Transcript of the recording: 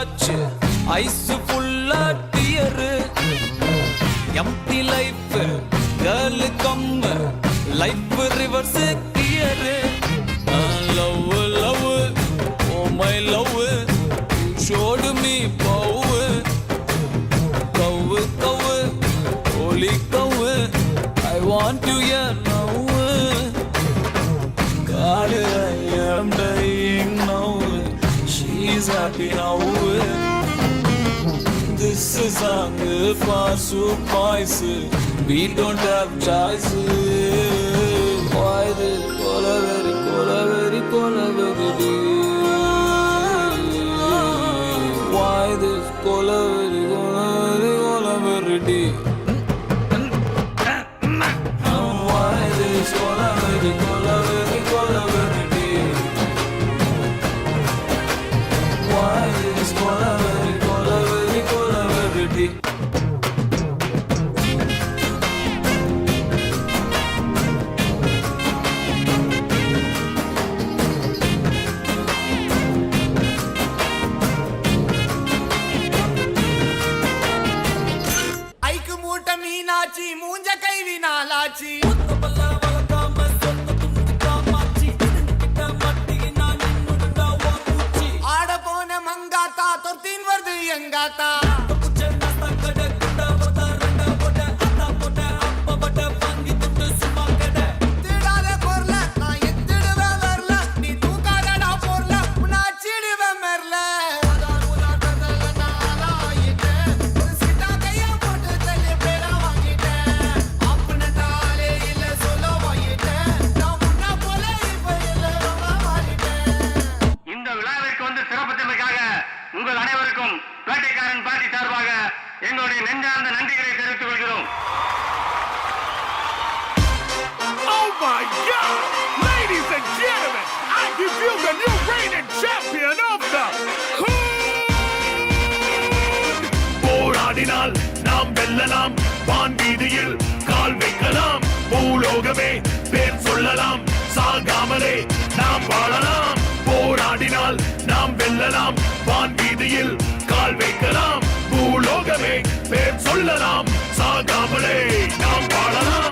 ஆச்சு ஐஸ் ஃபுல்லா tear empty life girl come life reverse gear love love oh my love showed me bow cow Kaur holy Kaur I want you here now God I am dying now she's happy now This is song for boys. We don't have choice. Why this colaveri, colaveri, colaveri? Why this colaveri, colaveri, colaveri? Why this colaveri, colaveri, colaveri? Why this colaveri, colaveri, colaveri? ஐக்கு மூட்ட மீனாச்சி மூஞ்ச கைவி நாளாச்சி ஆட போன மங்காத்தா தொத்தின் வருது எங்காத்தா திடாத பொருள நான் எத்திடுவேன் வரல நீ தூக்காதடா பொருள உன்னை அச்சிடுவேன் மெர்ல இந்த விழாவிற்கு வந்து சிறப்பித்தமைக்காக உங்கள் அனைவருக்கும் பேட்டைக்காரன் பார்ட்டி சார்பாக எங்களுடைய நெஞ்சார்ந்த நன்றிகளை தெரிவித்துக் கொள்கிறோம். Oh my God! Ladies and gentlemen, I give you the new reigning champion of the Hood! போராடினால் நாம் வெல்லலாம், வான் வீதியில் கால் வைக்கலாம், பூலோகமே பேர் சொல்லலாம், சாகாமலே நாம் வாழலாம். போராடினால் நாம் வெல்லலாம், வான் வீதியில் கால் வைக்கலாம், பூலோகமே பேர் சொல்லலாம், சாகாமலே நாம் வாழலாம்.